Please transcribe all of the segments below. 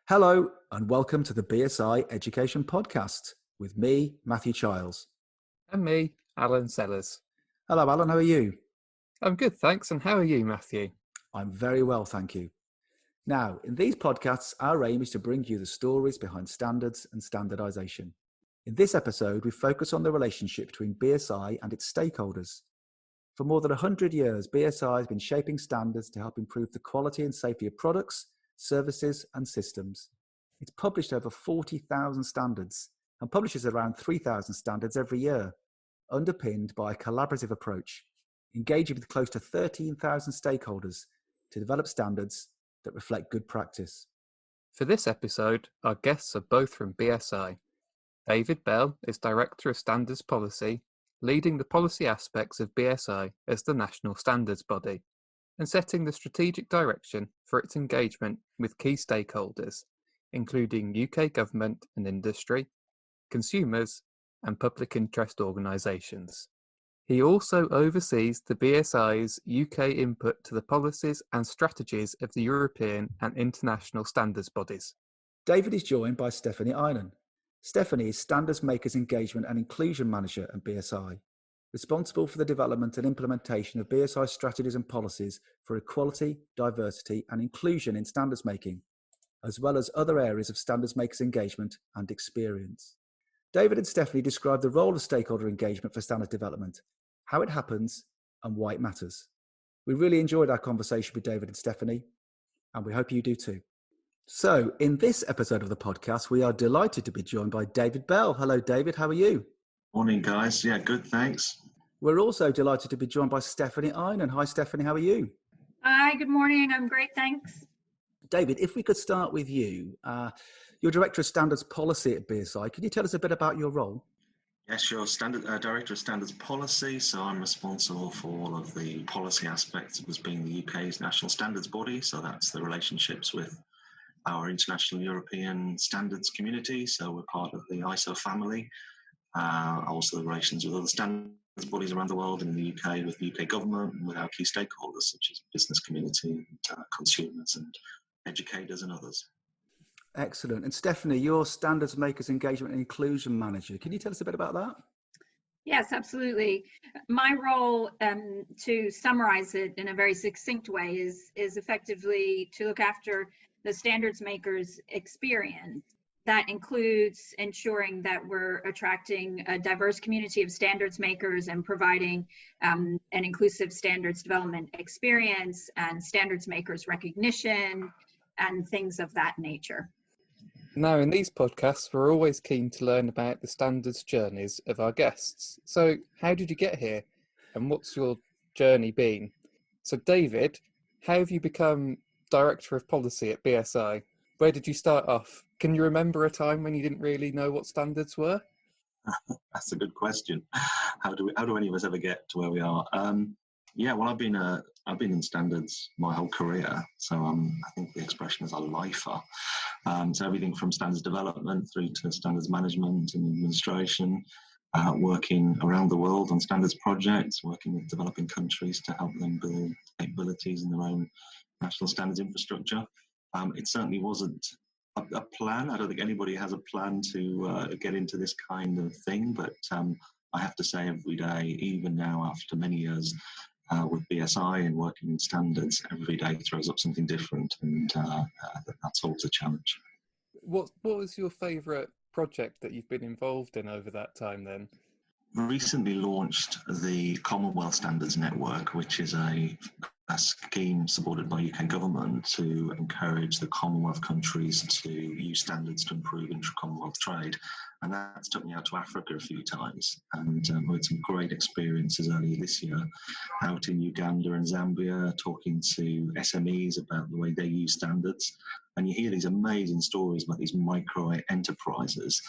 Hello and welcome to the BSI Education Podcast with me, Matthew Childs. And me, Alan Sellers. Hello, Alan. How are you? I'm good, thanks. And how are you, Matthew? I'm very well, thank you. Now, in these podcasts, our aim is to bring you the stories behind standards and standardisation. In this episode, we focus on the relationship between BSI and its stakeholders. For more than 100 years, BSI has been shaping standards to help improve the quality and safety of products, services and systems. It's published over 40,000 standards and publishes around 3,000 standards every year, underpinned by a collaborative approach, engaging with close to 13,000 stakeholders to develop standards that reflect good practice. For this episode, our guests are both from BSI. David Bell is Director of Standards Policy, leading the policy aspects of BSI as the national standards body, and setting the strategic direction for its engagement with key stakeholders, including UK government and industry, consumers, and public interest organisations. He also oversees the BSI's UK input to the policies and strategies of the European and international standards bodies. David is joined by Stephanie Eynon. Stephanie is Standards Makers Engagement and Inclusion Manager at BSI, responsible for the development and implementation of BSI strategies and policies for equality, diversity and inclusion in standards making, as well as other areas of standards makers engagement and experience. David and Stephanie describe the role of stakeholder engagement for standards development, how it happens and why it matters. We really enjoyed our conversation with David and Stephanie, and we hope you do too. So in this episode of the podcast, we are delighted to be joined by David Bell. Hello, David. How are you? Morning, guys. Yeah, good, thanks. We're also delighted to be joined by Stephanie Eynon. Hi, Stephanie. How are you? Hi, good morning. I'm great, thanks. David, if we could start with you. You're Director of Standards Policy at BSI. Can you tell us a bit about your role? Yes, sure. Director of Standards Policy. So I'm responsible for all of the policy aspects of us being the UK's national standards body. So that's the relationships with our international European standards community. So we're part of the ISO family. Also the relations with other standards bodies around the world, in the UK with the UK government, and with our key stakeholders such as business community, and, consumers and educators and others. Excellent. And Stephanie, you're Standards Makers Engagement and Inclusion Manager. Can you tell us a bit about that? Yes, absolutely. My role, to summarize it in a very succinct way, is effectively to look after the standards makers' experience. That includes ensuring that we're attracting a diverse community of standards makers and providing an inclusive standards development experience and standards makers recognition and things of that nature. Now, in these podcasts, we're always keen to learn about the standards journeys of our guests. So how did you get here and what's your journey been? So David, how have you become Director of Policy at BSI? Where did you start off? Can you remember a time when you didn't really know what standards were? That's a good question. How do any of us ever get to where we are? Well, I've been in standards my whole career, so I think the expression is a lifer. So everything from standards development through to standards management and administration, working around the world on standards projects, working with developing countries to help them build capabilities in their own national standards infrastructure. It certainly wasn't a plan. I don't think anybody has a plan to get into this kind of thing, but I have to say every day, even now after many years with BSI and working in standards, every day throws up something different, and that's always a challenge. What was your favourite project that you've been involved in over that time then? Recently launched the Commonwealth Standards Network, which is a scheme supported by UK government to encourage the Commonwealth countries to use standards to improve intra-Commonwealth trade. And that's took me out to Africa a few times, and we had some great experiences earlier this year out in Uganda and Zambia, talking to SMEs about the way they use standards. And you hear these amazing stories about these micro enterprises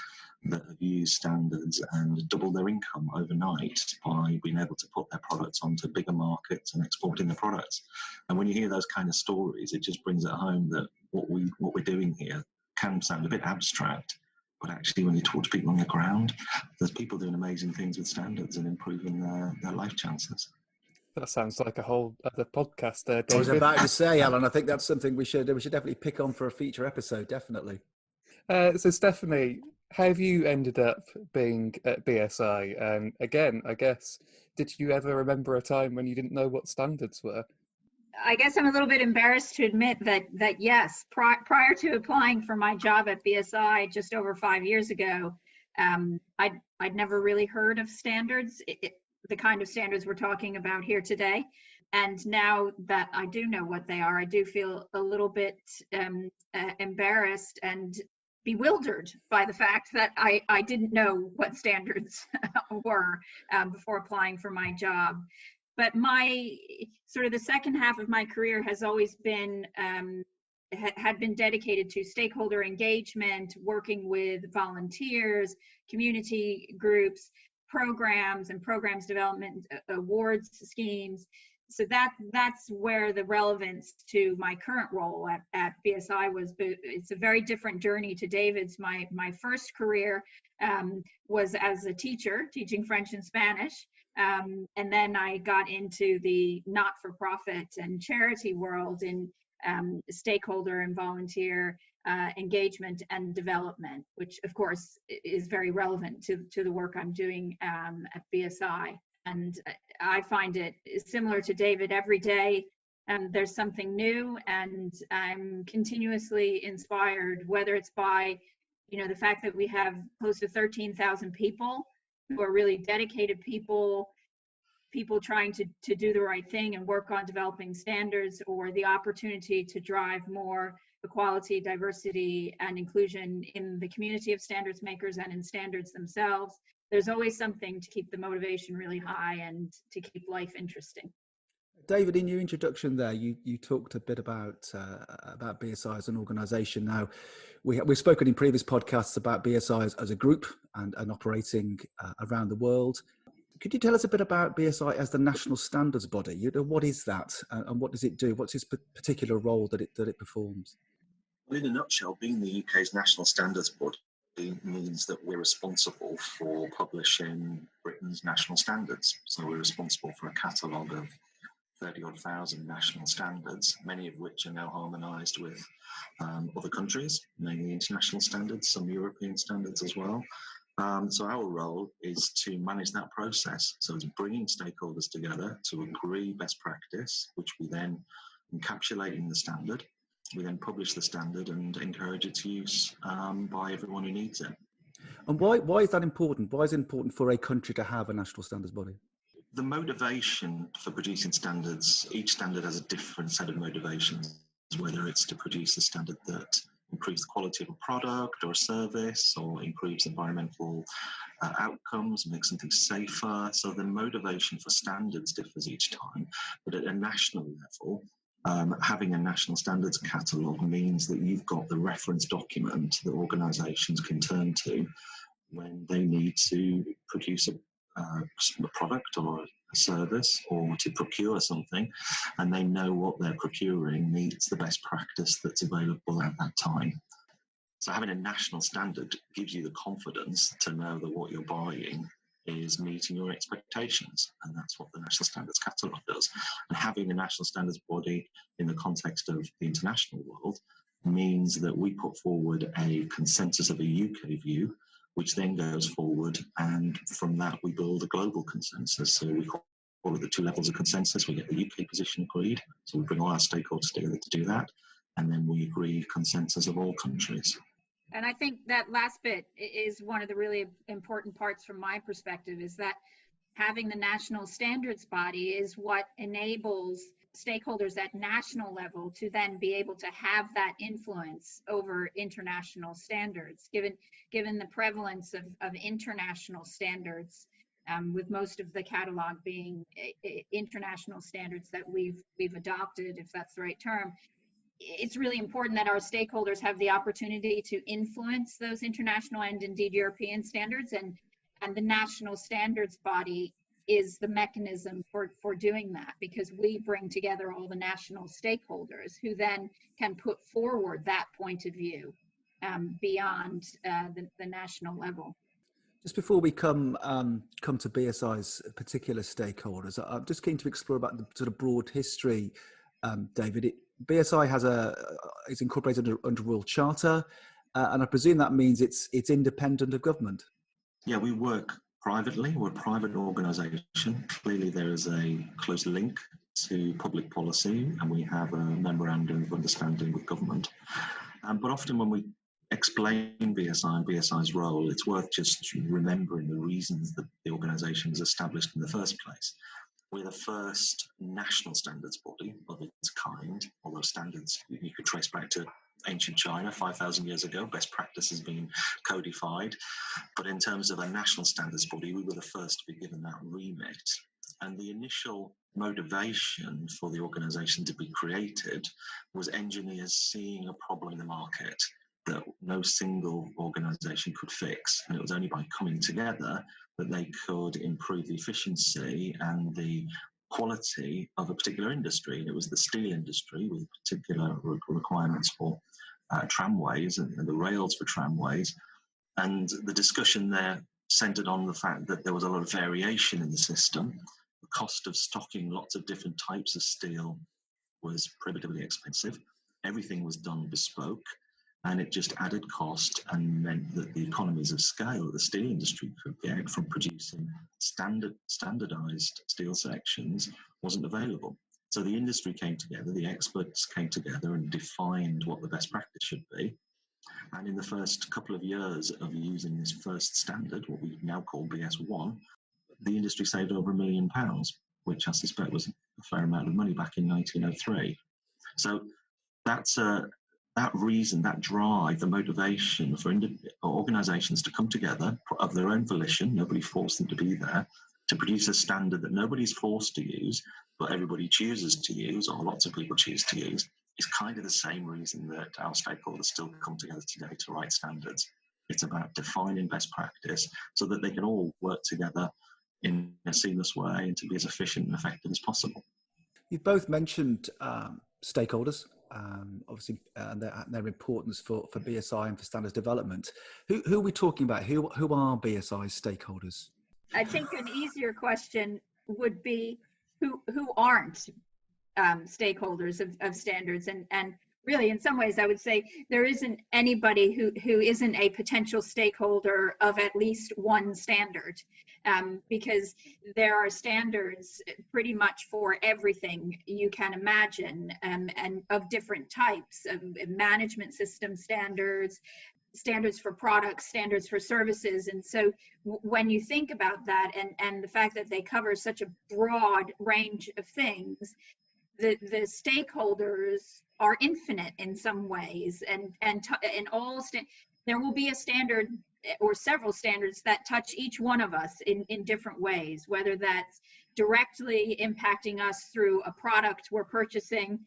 that have used standards and doubled their income overnight by being able to put their products onto bigger markets and exporting their products. And when you hear those kind of stories, it just brings it home that what we're doing here can sound a bit abstract, but actually when you talk to people on the ground, there's people doing amazing things with standards and improving their life chances. That sounds like a whole other podcast there, I was David. about to say, Alan, I think that's something we should definitely pick on for a feature episode, definitely. So Stephanie, how have you ended up being at BSI? And again, I guess, did you ever remember a time when you didn't know what standards were? I guess I'm a little bit embarrassed to admit that yes, prior to applying for my job at BSI just over 5 years ago, I'd never really heard of standards, the kind of standards we're talking about here today. And now that I do know what they are, I do feel a little bit embarrassed and bewildered by the fact that I didn't know what standards were before applying for my job. But my sort of the second half of my career has always been had been dedicated to stakeholder engagement, working with volunteers, community groups, programs and programs development, awards schemes. So that's where the relevance to my current role at BSI was. But it's a very different journey to David's. My first career was as a teacher, teaching French and Spanish. And then I got into the not-for-profit and charity world in stakeholder and volunteer engagement and development, which of course is very relevant to the work I'm doing at BSI. And I find it similar to David every day. There's something new, and I'm continuously inspired, whether it's by, the fact that we have close to 13,000 people who are really dedicated people trying to do the right thing and work on developing standards, or the opportunity to drive more equality, diversity, and inclusion in the community of standards makers and in standards themselves. There's always something to keep the motivation really high and to keep life interesting. David, in your introduction there, you talked a bit about BSI as an organisation. Now, we've spoken in previous podcasts about BSI as a group and operating around the world. Could you tell us a bit about BSI as the national standards body? What is that, and what does it do? What's its particular role that it performs? Well, in a nutshell, being the UK's national standards body means that we're responsible for publishing Britain's national standards. So we're responsible for a catalogue of 30-odd thousand national standards, many of which are now harmonised with other countries, mainly international standards, some European standards as well. So our role is to manage that process. So it's bringing stakeholders together to agree best practice, which we then encapsulate in the standard. We then publish the standard and encourage its use by everyone who needs it. And why is that important? Why is it important for a country to have a national standards body? The motivation for producing standards, each standard has a different set of motivations, whether it's to produce a standard that improves the quality of a product or a service, or improves environmental outcomes, makes something safer. So the motivation for standards differs each time. But at a national level, having a national standards catalogue means that you've got the reference document that organisations can turn to when they need to produce a product or a service, or to procure something, and they know what they're procuring meets the best practice that's available at that time. So having a national standard gives you the confidence to know that what you're buying is meeting your expectations, and that's what the National Standards Catalogue does. And having a national standards body in the context of the international world means that we put forward a consensus of a UK view, which then goes forward, and from that we build a global consensus. So we call it the two levels of consensus. We get the UK position agreed, so we bring all our stakeholders together to do that, and then we agree consensus of all countries. And I think that last bit is one of the really important parts from my perspective, is that having the national standards body is what enables stakeholders at national level to then be able to have that influence over international standards, given the prevalence of international standards, with most of the catalog being international standards that we've adopted, if that's the right term. It's really important that our stakeholders have the opportunity to influence those international and indeed European standards, and the national standards body is the mechanism for doing that, because we bring together all the national stakeholders who then can put forward that point of view beyond the national level. Just before we come to BSI's particular stakeholders, I'm just keen to explore about the sort of broad history, David. BSI is incorporated under Royal Charter, and I presume that means it's independent of government. Yeah, we work privately. We're a private organisation. Clearly, there is a close link to public policy, and we have a memorandum of understanding with government. But often when we explain BSI and BSI's role, it's worth just remembering the reasons that the organisation was established in the first place. We're the first national standards body of its kind, although standards you could trace back to ancient China 5,000 years ago. Best practice has been codified. But in terms of a national standards body, we were the first to be given that remit. And the initial motivation for the organisation to be created was engineers seeing a problem in the market that no single organisation could fix. And it was only by coming together that they could improve the efficiency and the quality of a particular industry. And it was the steel industry with particular requirements for tramways and the rails for tramways. And the discussion there centred on the fact that there was a lot of variation in the system. The cost of stocking lots of different types of steel was prohibitively expensive. Everything was done bespoke, and it just added cost and meant that the economies of scale that the steel industry could get from producing standardized steel sections wasn't available. So the industry came together, the experts came together and defined what the best practice should be. And in the first couple of years of using this first standard, what we now call BS1, the industry saved over £1 million, which I suspect was a fair amount of money back in 1903. So that's that reason, that drive, the motivation for organisations to come together of their own volition, nobody forced them to be there, to produce a standard that nobody's forced to use, but everybody chooses to use, or lots of people choose to use, is kind of the same reason that our stakeholders still come together today to write standards. It's about defining best practice so that they can all work together in a seamless way and to be as efficient and effective as possible. You've both mentioned stakeholders, obviously, and their importance for BSI and for standards development. Who are we talking about? Who are BSI's stakeholders? I think an easier question would be who aren't stakeholders of standards, and really in some ways I would say there isn't anybody who isn't a potential stakeholder of at least one standard, because there are standards pretty much for everything you can imagine, and of different types of management system standards, standards for products, standards for services. And so when you think about that and the fact that they cover such a broad range of things, the stakeholders are infinite in some ways, and there will be a standard or several standards that touch each one of us in different ways, whether that's directly impacting us through a product we're purchasing,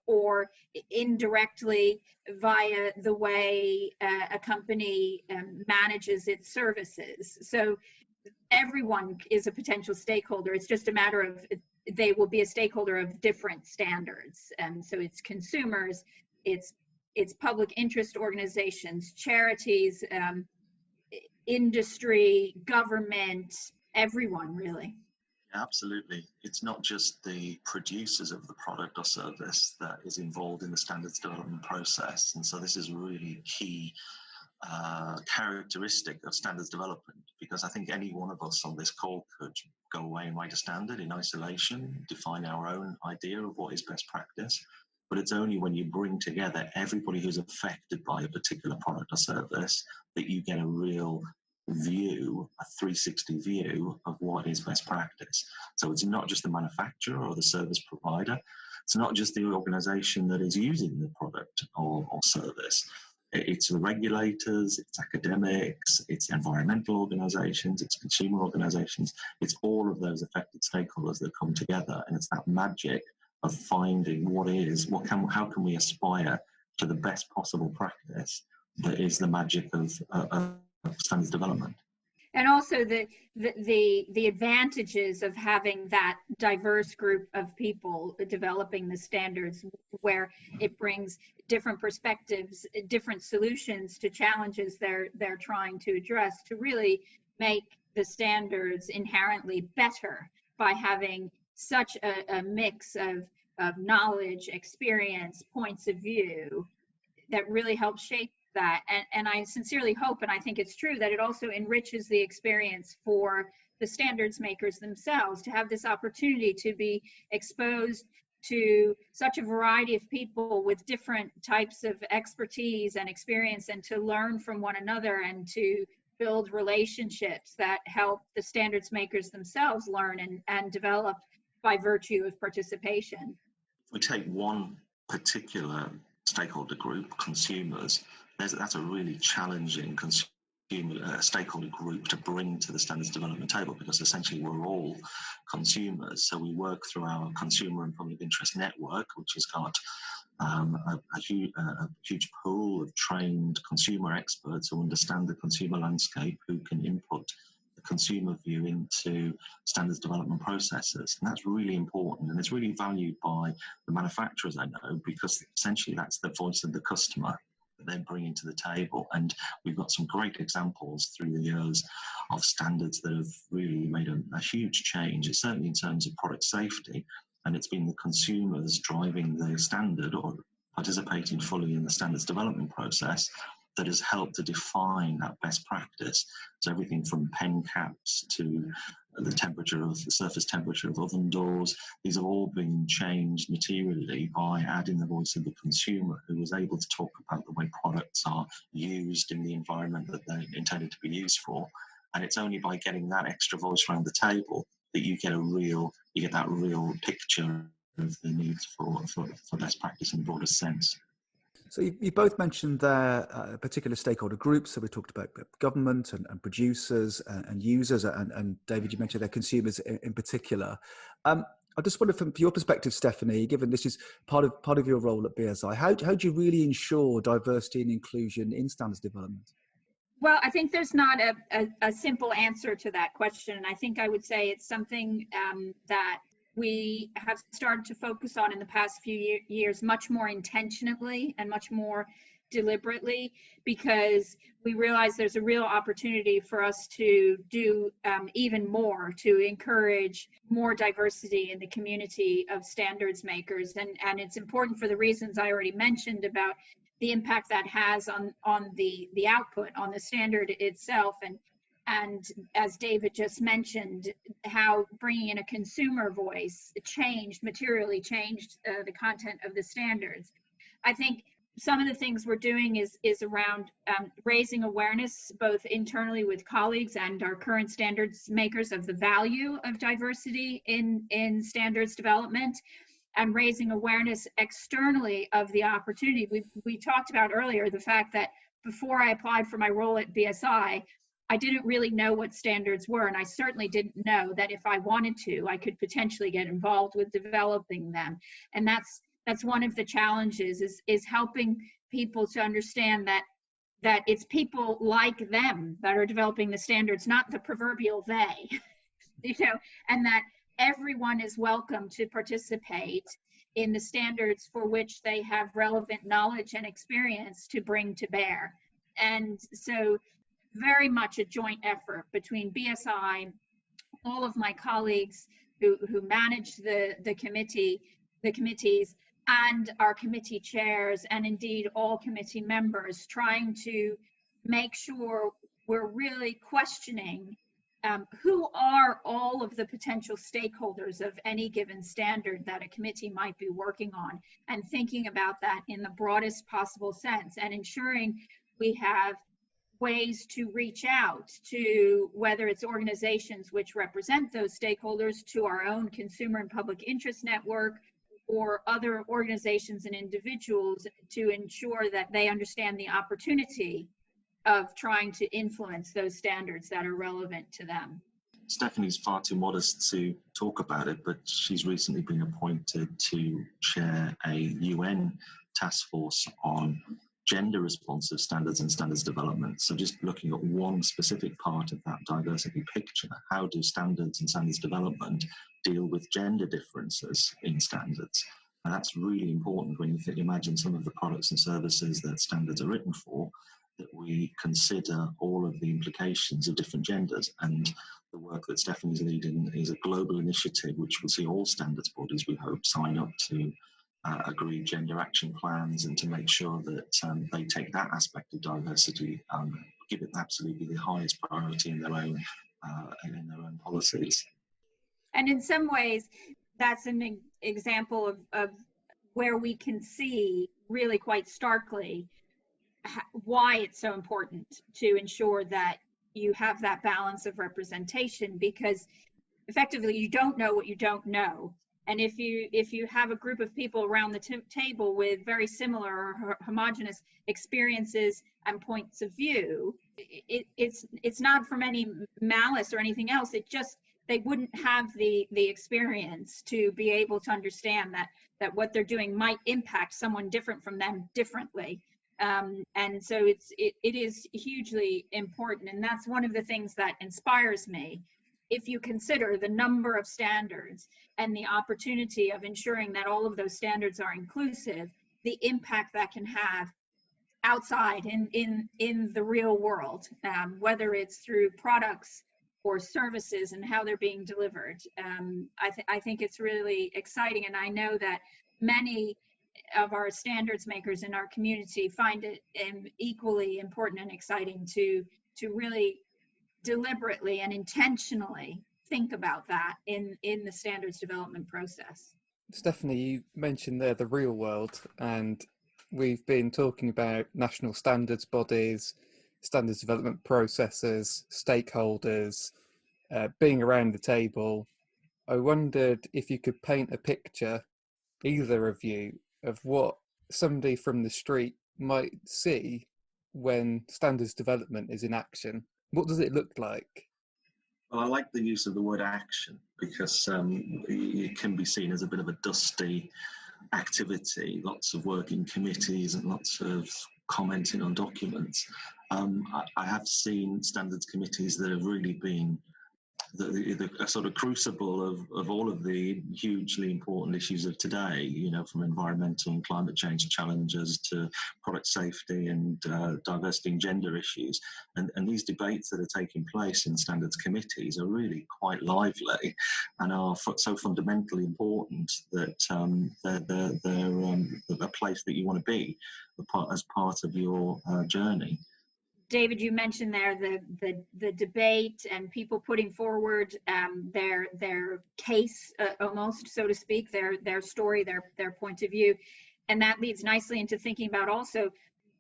or indirectly via the way a company manages its services. So everyone is a potential stakeholder. It's just a matter of they will be a stakeholder of different standards. So it's consumers, it's public interest organizations, charities, industry, government, everyone really. Absolutely. It's not just the producers of the product or service that is involved in the standards development process. And so this is really key characteristic of standards development, because I think any one of us on this call could go away and write a standard in isolation, define our own idea of what is best practice. But it's only when you bring together everybody who's affected by a particular product or service that you get a real view, a 360 view of what is best practice. So it's not just the manufacturer or the service provider. It's not just the organization that is using the product or service. It's the regulators, it's academics, it's environmental organizations, it's consumer organizations. It's all of those affected stakeholders that come together, and it's that magic of finding how can we aspire to the best possible practice that is the magic of standards development. And also the advantages of having that diverse group of people developing the standards, where it brings different perspectives, different solutions to challenges they're trying to address, to really make the standards inherently better by having such a mix of knowledge, experience, points of view that really helps shape that. And I sincerely hope, and I think it's true, that it also enriches the experience for the standards makers themselves to have this opportunity to be exposed to such a variety of people with different types of expertise and experience, and to learn from one another and to build relationships that help the standards makers themselves learn and develop by virtue of participation. If we take one particular stakeholder group, consumers, that's a really challenging stakeholder group to bring to the standards development table, because essentially we're all consumers. So we work through our consumer and public interest network, which has got a huge pool of trained consumer experts who understand the consumer landscape, who can input the consumer view into standards development processes. And that's really important, and it's really valued by the manufacturers, I know, because essentially that's the voice of the customer that they're bringing to the table. And we've got some great examples through the years of standards that have really made a huge change. It's certainly in terms of product safety, and it's been the consumers driving the standard or participating fully in the standards development process that has helped to define that best practice. So everything from pen caps to the surface temperature of oven doors, these have all been changed materially by adding the voice of the consumer, who was able to talk about the way products are used in the environment that they're intended to be used for. And it's only by getting that extra voice around the table that you get that real picture of the needs for best practice in the broader sense. So you both mentioned there particular stakeholder groups. So we talked about government and producers and users, and David, you mentioned their consumers in particular. I just wonder, from your perspective, Stephanie, given this is part of your role at BSI, how do you really ensure diversity and inclusion in standards development? Well, I think there's not a simple answer to that question. I think I would say it's something that we have started to focus on in the past few years much more intentionally and much more deliberately, because we realize there's a real opportunity for us to do even more to encourage more diversity in the community of standards makers. And it's important for the reasons I already mentioned about the impact that has on the output, on the standard itself, and as David just mentioned, how bringing in a consumer voice materially changed the content of the standards. I think some of the things we're doing is around raising awareness, both internally with colleagues and our current standards makers, of the value of diversity in standards development, and raising awareness externally of the opportunity. We talked about earlier the fact that before I applied for my role at BSI, I didn't really know what standards were, and I certainly didn't know that if I wanted to, I could potentially get involved with developing them. And that's one of the challenges, is helping people to understand that it's people like them that are developing the standards, not the proverbial they, and that everyone is welcome to participate in the standards for which they have relevant knowledge and experience to bring to bear. And so very much a joint effort between BSI, all of my colleagues who manage the committees, and our committee chairs, and indeed all committee members, trying to make sure we're really questioning who are all of the potential stakeholders of any given standard that a committee might be working on, and thinking about that in the broadest possible sense, and ensuring we have ways to reach out to, whether it's organizations which represent those stakeholders, to our own consumer and public interest network, or other organizations and individuals, to ensure that they understand the opportunity of trying to influence those standards that are relevant to them. Stephanie's far too modest to talk about it, but she's recently been appointed to chair a UN task force on gender responsive standards and standards development. So just looking at one specific part of that diversity picture, how do standards and standards development deal with gender differences in standards? And that's really important when you imagine some of the products and services that standards are written for, that we consider all of the implications of different genders. And the work that Stephanie's leading is a global initiative which will see all standards bodies, we hope, sign up to agreed gender action plans, and to make sure that they take that aspect of diversity, give it absolutely the highest priority in their own policies. And in some ways, that's an example of where we can see really quite starkly why it's so important to ensure that you have that balance of representation, because effectively you don't know what you don't know. And if you have a group of people around the table with very similar or homogenous experiences and points of view, it's not from any malice or anything else. It just, they wouldn't have the experience to be able to understand that what they're doing might impact someone different from them differently. And so it is hugely important. And that's one of the things that inspires me. If you consider the number of standards and the opportunity of ensuring that all of those standards are inclusive, the impact that can have outside in the real world, whether it's through products or services and how they're being delivered. I think it's really exciting. And I know that many of our standards makers in our community find it equally important and exciting to really deliberately and intentionally think about that in the standards development process. Stephanie, you mentioned there the real world, and we've been talking about national standards bodies, standards development processes, stakeholders, being around the table. I wondered if you could paint a picture, either of you, of what somebody from the street might see when standards development is in action. What does it look like? Well, I like the use of the word action, because it can be seen as a bit of a dusty activity, lots of work in committees and lots of commenting on documents. I have seen standards committees that have really been a sort of crucible of all of the hugely important issues of today, you know, from environmental and climate change challenges to product safety and diversity and gender issues. And these debates that are taking place in standards committees are really quite lively and are so fundamentally important that they're a place that you want to be as part of your journey. David, you mentioned there the debate and people putting forward their case, almost, so to speak, their story, their point of view. And that leads nicely into thinking about also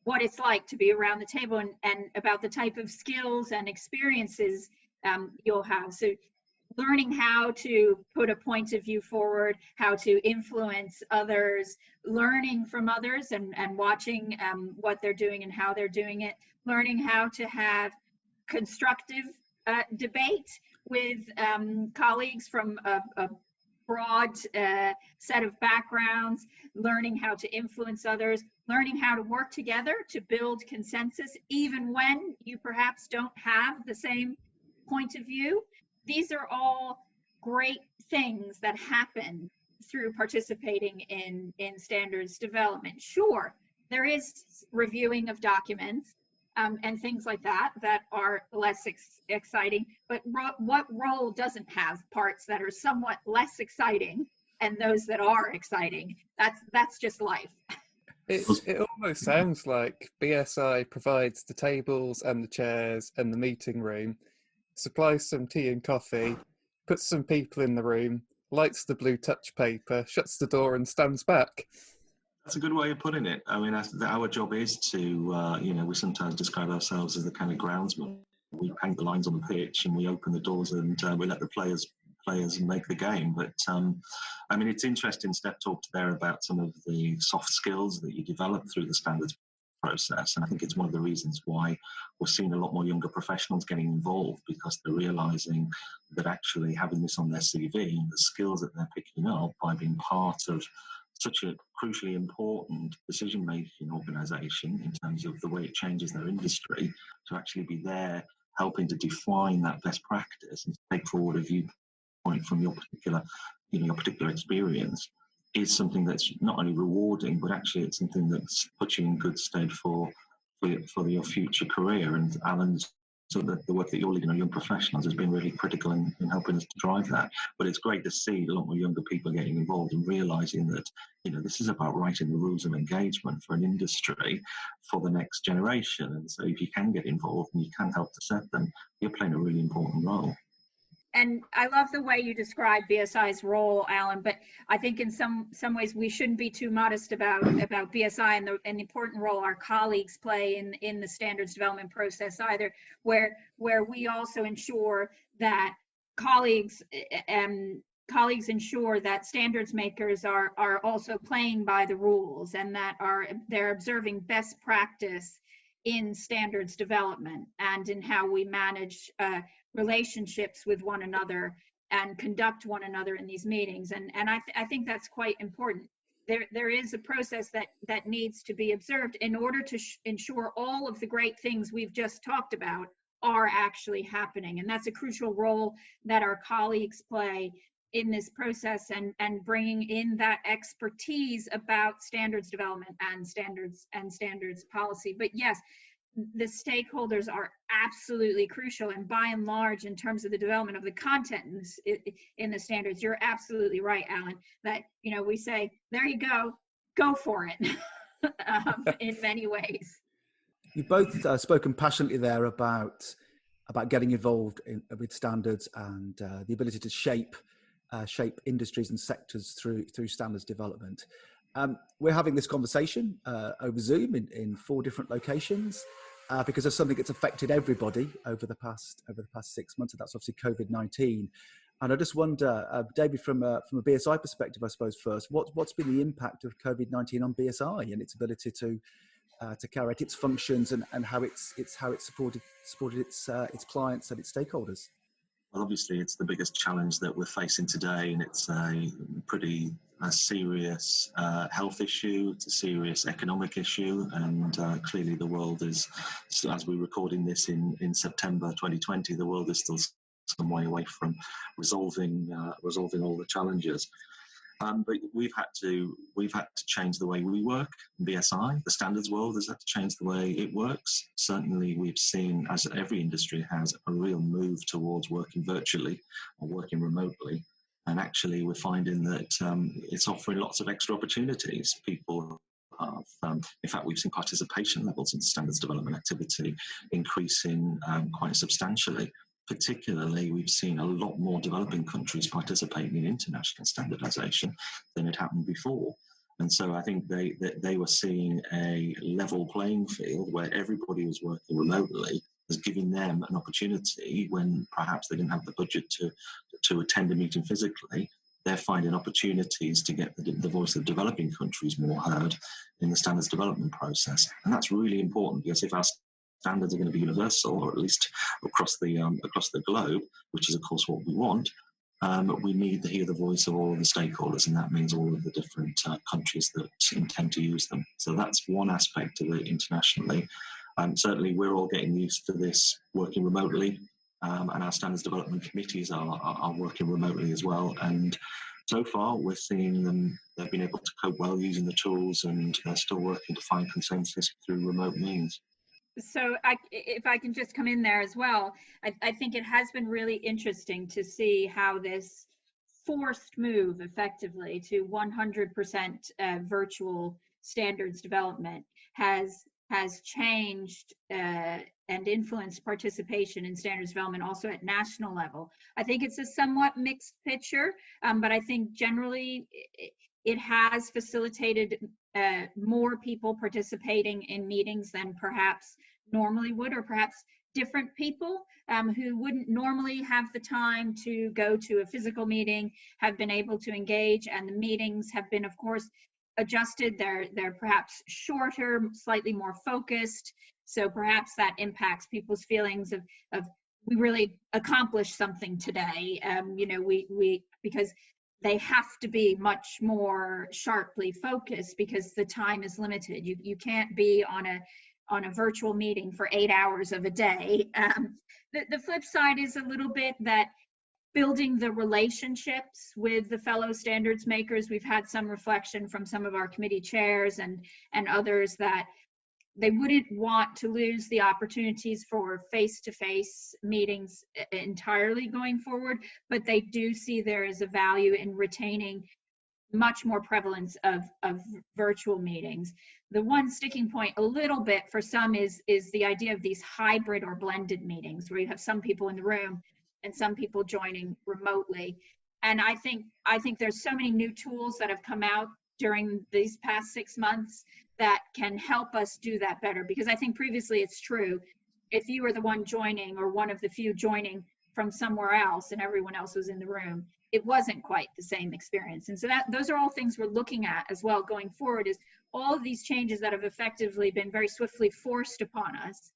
what it's like to be around the table and about the type of skills and experiences you'll have. So learning how to put a point of view forward, how to influence others, learning from others and watching what they're doing and how they're doing it, learning how to have constructive debate with colleagues from a broad set of backgrounds, learning how to influence others, learning how to work together to build consensus, even when you perhaps don't have the same point of view. These are all great things that happen through participating in standards development. Sure, there is reviewing of documents and things like that are less exciting, but what role doesn't have parts that are somewhat less exciting and those that are exciting? That's just life. It almost sounds like BSI provides the tables and the chairs and the meeting room, supplies some tea and coffee, puts some people in the room, lights the blue touch paper, shuts the door and stands back. That's a good way of putting it. I mean, our job is to, we sometimes describe ourselves as the kind of groundsman. We paint the lines on the pitch and we open the doors and we let the players make the game. But I mean, it's interesting. Steph talked there about some of the soft skills that you develop through the standards process, and I think it's one of the reasons why we're seeing a lot more younger professionals getting involved, because they're realizing that actually having this on their CV and the skills that they're picking up by being part of such a crucially important decision-making organisation in terms of the way it changes their industry, to actually be there helping to define that best practice and take forward a viewpoint from your particular, your particular experience, is something that's not only rewarding, but actually it's something that's puts you in good stead for your future career. And Alan's, so the work that you're leading on young professionals has been really critical in helping us to drive that. But it's great to see a lot more younger people getting involved and realising that, this is about writing the rules of engagement for an industry for the next generation. And so if you can get involved and you can help to set them, you're playing a really important role. And I love the way you describe BSI's role, Alan, but I think in some ways we shouldn't be too modest about BSI and the important role our colleagues play in the standards development process either, where we also ensure that colleagues ensure that standards makers are also playing by the rules, and that they're observing best practice in standards development and in how we manage relationships with one another and conduct one another in these meetings. And I think that's quite important. There is a process that needs to be observed in order to ensure all of the great things we've just talked about are actually happening. And that's a crucial role that our colleagues play in this process, and bringing in that expertise about standards development and standards policy. But yes, the stakeholders are absolutely crucial, and by and large, in terms of the development of the content in the standards, you're absolutely right, Alan, that we say, there you go for it. In many ways. You've both spoken passionately there about getting involved with standards and the ability to shape industries and sectors through standards development. We're having this conversation over Zoom in 4 different locations because of something that's affected everybody over the past 6 months, and that's obviously COVID-19. And I just wonder, David, from a BSI perspective, I suppose first, what's been the impact of COVID-19 on BSI and its ability to carry out its functions and how it's supported its clients and its stakeholders? Well, obviously, it's the biggest challenge that we're facing today, and it's a pretty serious health issue. It's a serious economic issue, and clearly the world is, as we're recording this in September 2020, the world is still some way away from resolving all the challenges. But we've had to change the way we work. BSI, the standards world, has had to change the way it works. Certainly, we've seen, as every industry has, a real move towards working virtually or working remotely. And actually, we're finding that it's offering lots of extra opportunities. People have, in fact, we've seen participation levels in standards development activity increasing quite substantially. Particularly, we've seen a lot more developing countries participating in international standardization than had happened before. And so I think they were seeing a level playing field where everybody was working remotely, as giving them an opportunity when perhaps they didn't have the budget to attend a meeting physically. They're finding opportunities to get the voice of developing countries more heard in the standards development process. And that's really important, because if our standards are going to be universal, or at least across the globe, which is of course what we want, we need to hear the voice of all of the stakeholders, and that means all of the different countries that intend to use them. So that's one aspect of it internationally. Certainly we're all getting used to this working remotely, and our standards development committees are working remotely as well. And so far we're seeing they've been able to cope well using the tools, and they're still working to find consensus through remote means. So if I can just come in there as well, I think it has been really interesting to see how this forced move effectively to 100% virtual standards development has changed and influenced participation in standards development also at national level. I think it's a somewhat mixed picture, but I think generally it has facilitated more people participating in meetings than perhaps normally would, or perhaps different people who wouldn't normally have the time to go to a physical meeting have been able to engage, and the meetings have been, of course, adjusted. They're perhaps shorter, slightly more focused, so perhaps that impacts people's feelings of we really accomplished something today. We because they have to be much more sharply focused because the time is limited. You can't be on a virtual meeting for 8 hours of a day. The flip side is a little bit that building the relationships with the fellow standards makers. We've had some reflection from some of our committee chairs and others that they wouldn't want to lose the opportunities for face-to-face meetings entirely going forward, but they do see there is a value in retaining much more prevalence of virtual meetings. The one sticking point a little bit for some is the idea of these hybrid or blended meetings where you have some people in the room and some people joining remotely. And I think there's so many new tools that have come out during these past 6 months that can help us do that better. Because I think previously it's true, if you were the one joining or one of the few joining from somewhere else and everyone else was in the room, it wasn't quite the same experience. And so those are all things we're looking at as well going forward, is all of these changes that have effectively been very swiftly forced upon us.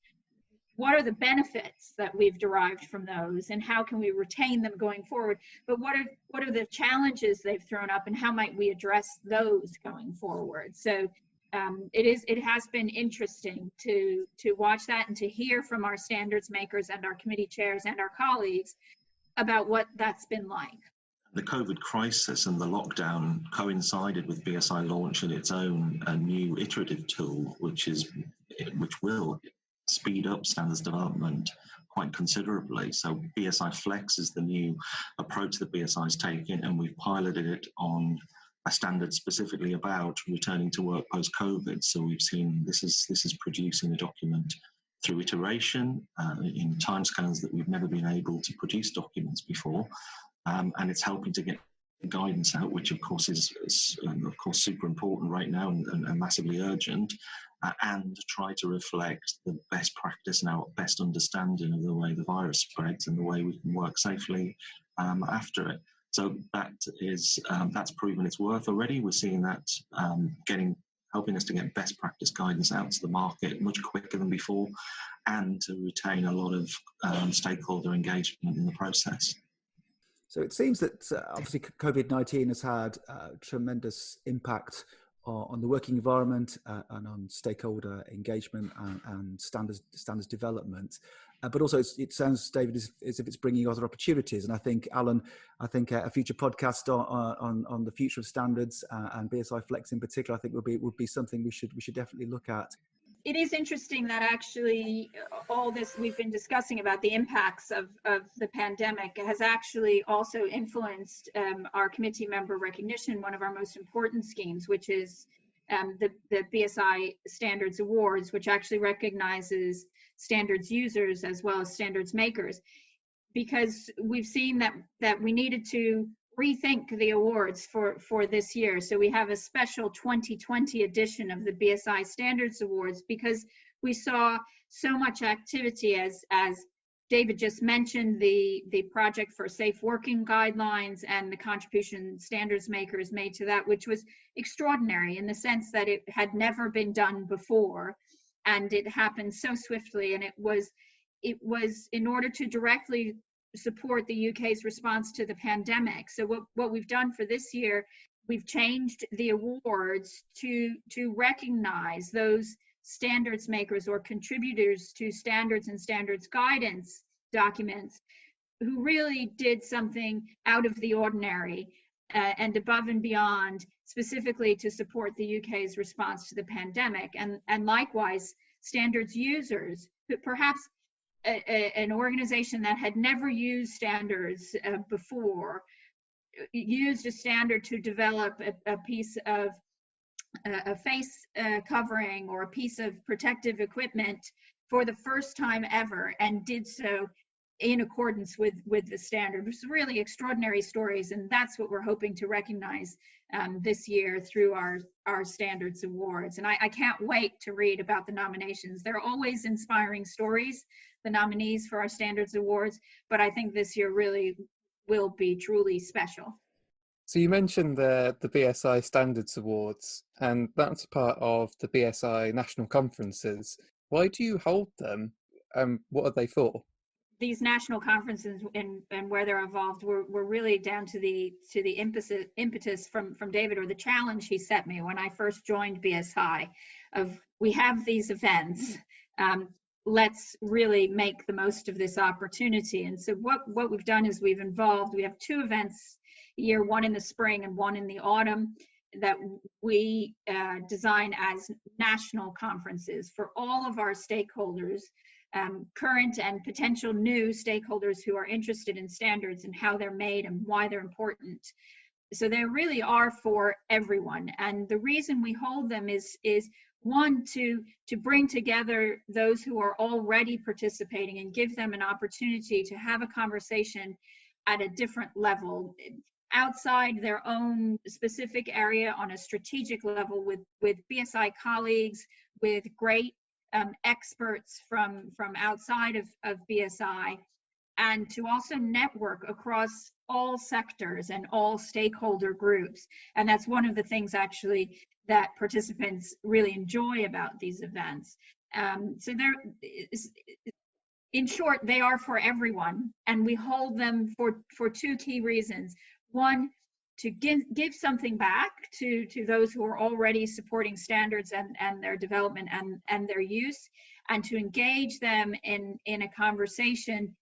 What are the benefits that we've derived from those, and how can we retain them going forward? But what are the challenges they've thrown up, and how might we address those going forward? So it has been interesting to watch that and to hear from our standards makers and our committee chairs and our colleagues about what that's been like. The COVID crisis and the lockdown coincided with BSI launching its own new iterative tool, which will speed up standards development quite considerably. So BSI Flex is the new approach that BSI is taking, and we've piloted it on a standard specifically about returning to work post-COVID. So we've seen this is producing a document through iteration in timescales that we've never been able to produce documents before, and it's helping to get guidance out, which of course is super important right now and massively urgent, and try to reflect the best practice and our best understanding of the way the virus spreads and the way we can work safely after it. So that's proven its worth already. We're seeing that helping us to get best practice guidance out to the market much quicker than before, and to retain a lot of stakeholder engagement in the process. So it seems that obviously COVID-19 has had tremendous impact on the working environment and on stakeholder engagement and standards development. But also it sounds, David, as if it's bringing other opportunities. And I think, Alan, a future podcast on the future of standards and BSI Flex in particular, I think would be something we should definitely look at. It is interesting that actually all this we've been discussing about the impacts of the pandemic has actually also influenced our committee member recognition, one of our most important schemes, which is the BSI Standards Awards, which actually recognizes standards users as well as standards makers, because we've seen that we needed to rethink the awards for this year. So we have a special 2020 edition of the BSI Standards Awards because we saw so much activity, as David just mentioned, the project for safe working guidelines and the contribution standards makers made to that, which was extraordinary in the sense that it had never been done before, and it happened so swiftly. And it was in order to directly support the UK's response to the pandemic. So what we've done for this year, we've changed the awards to recognize those standards makers or contributors to standards and standards guidance documents who really did something out of the ordinary and above and beyond, specifically to support the UK's response to the pandemic. And likewise, standards users who perhaps an organization that had never used standards before used a standard to develop a piece of a face covering or a piece of protective equipment for the first time ever, and did so in accordance with the standard. It's really extraordinary stories, and that's what we're hoping to recognize this year through our standards awards. And I can't wait to read about the nominations. They're always inspiring stories, the nominees for our standards awards, but I think this year really will be truly special. So you mentioned the BSI Standards Awards, and that's part of the BSI National Conferences. Why do you hold them, and what are they for? these national conferences and where they're involved were really down to the impetus from David, or the challenge he set me when I first joined BSI, of we have these events, let's really make the most of this opportunity. And so what we've done is we have 2 events a year, one in the spring and one in the autumn, that we design as national conferences for all of our stakeholders, current and potential new stakeholders who are interested in standards and how they're made and why they're important. So they really are for everyone. And the reason we hold them is one, to bring together those who are already participating and give them an opportunity to have a conversation at a different level, outside their own specific area, on a strategic level, with BSI colleagues, with great experts from outside of BSI, and to also network across all sectors and all stakeholder groups. And that's one of the things actually that participants really enjoy about these events. So in short, they are for everyone, and we hold them for 2 key reasons. One, to give something back to those who are already supporting standards and their development and their use, and to engage them in a conversation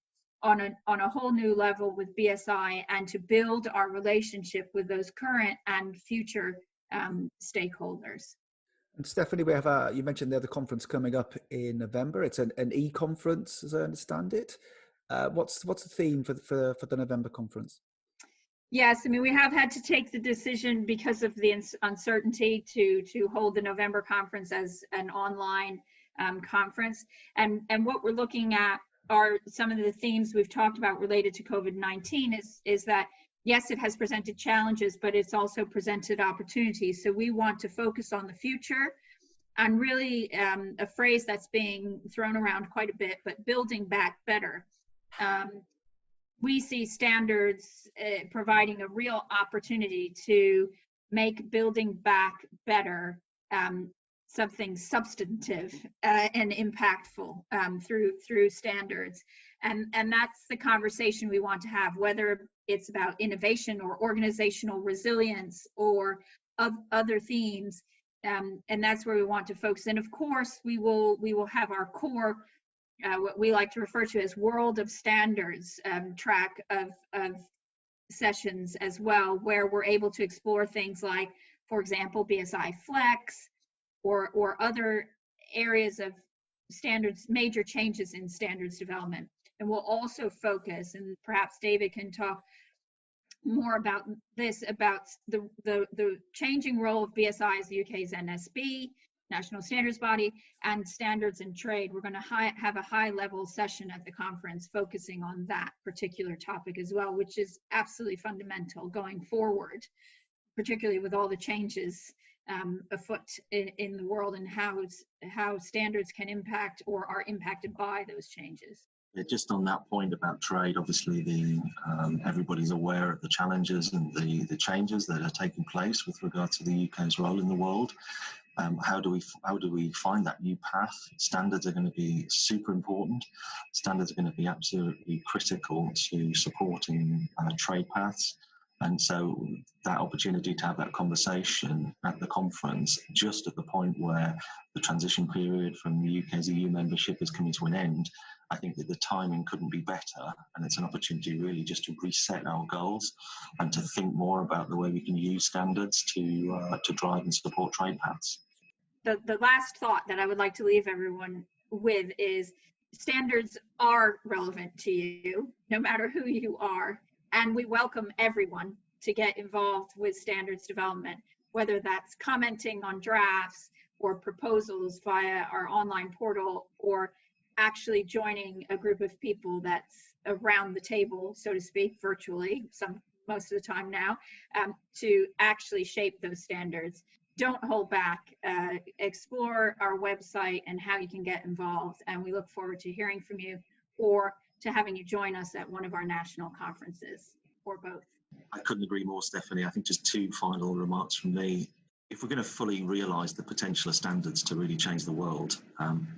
on a whole new level with BSI, and to build our relationship with those current and future stakeholders. And Stephanie, we have you mentioned the other conference coming up in November. It's an e-conference, as I understand it. What's the theme for the November conference? Yes, I mean, we have had to take the decision because of the uncertainty to hold the November conference as an online conference. And what we're looking at are some of the themes we've talked about related to COVID-19 is that, yes, it has presented challenges, but it's also presented opportunities. So we want to focus on the future, and really a phrase that's being thrown around quite a bit, but building back better. We see standards providing a real opportunity to make building back better something substantive and impactful through standards. And that's the conversation we want to have, whether it's about innovation or organizational resilience or other themes. And that's where we want to focus. And of course, we will have our core, what we like to refer to as World of Standards track of sessions as well, where we're able to explore things like, for example, BSI Flex, or other areas of standards, major changes in standards development. And we'll also focus, and perhaps David can talk more about this, about the changing role of BSI as the UK's NSB, National Standards Body, and standards in trade. We're going to have a high-level session at the conference focusing on that particular topic as well, which is absolutely fundamental going forward, particularly with all the changes afoot in the world, and how standards can impact or are impacted by those changes. Just on that point about trade, obviously everybody's aware of the challenges and the changes that are taking place with regard to the UK's role in the world. How do we find that new path? Standards are going to be super important. Standards are going to be absolutely critical to supporting trade paths. And so that opportunity to have that conversation at the conference, just at the point where the transition period from the UK's EU membership is coming to an end, I think that the timing couldn't be better. And it's an opportunity really just to reset our goals and to think more about the way we can use standards to drive and support trade paths. The last thought that I would like to leave everyone with is standards are relevant to you, no matter who you are. And we welcome everyone to get involved with standards development, whether that's commenting on drafts or proposals via our online portal, or actually joining a group of people that's around the table, so to speak, virtually, most of the time now, to actually shape those standards. Don't hold back. Explore our website and how you can get involved. And we look forward to hearing from you, or to having you join us at one of our national conferences, or both. I couldn't agree more, Stephanie. I think just 2 final remarks from me. if we're going to fully realise the potential of standards to really change the world,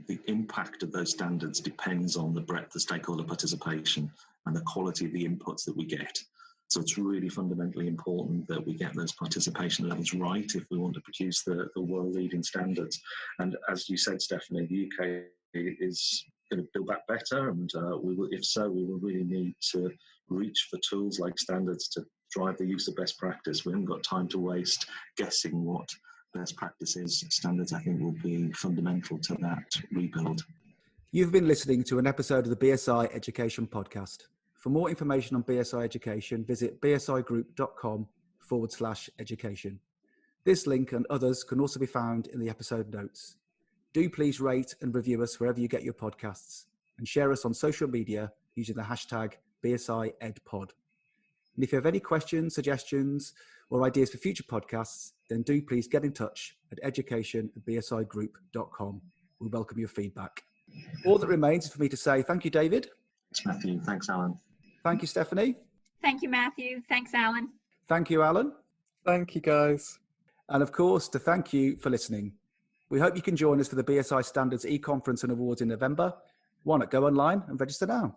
the impact of those standards depends on the breadth of stakeholder participation and the quality of the inputs that we get. So it's really fundamentally important that we get those participation levels right if we want to produce the world-leading standards. And as you said, Stephanie, the UK is going to build that better, and if so, we will really need to reach for tools like standards to drive the use of best practice. We haven't got time to waste guessing what best practice is. Standards, I think, will be fundamental to that rebuild. You've been listening to an episode of the BSI Education Podcast. For more information on BSI Education, visit bsigroup.com/education. This link and others can also be found in the episode notes. Do please rate and review us wherever you get your podcasts, and share us on social media using the hashtag BSIEdPod. And if you have any questions, suggestions, or ideas for future podcasts, then do please get in touch at education@bsigroup.com. We welcome your feedback. All that remains is for me to say thank you, David. Thanks, Matthew. Thanks, Alan. Thank you, Stephanie. Thank you, Matthew. Thanks, Alan. Thank you, Alan. Thank you, guys. And of course, to thank you for listening. We hope you can join us for the BSI Standards e-conference and awards in November. Why not go online and register now?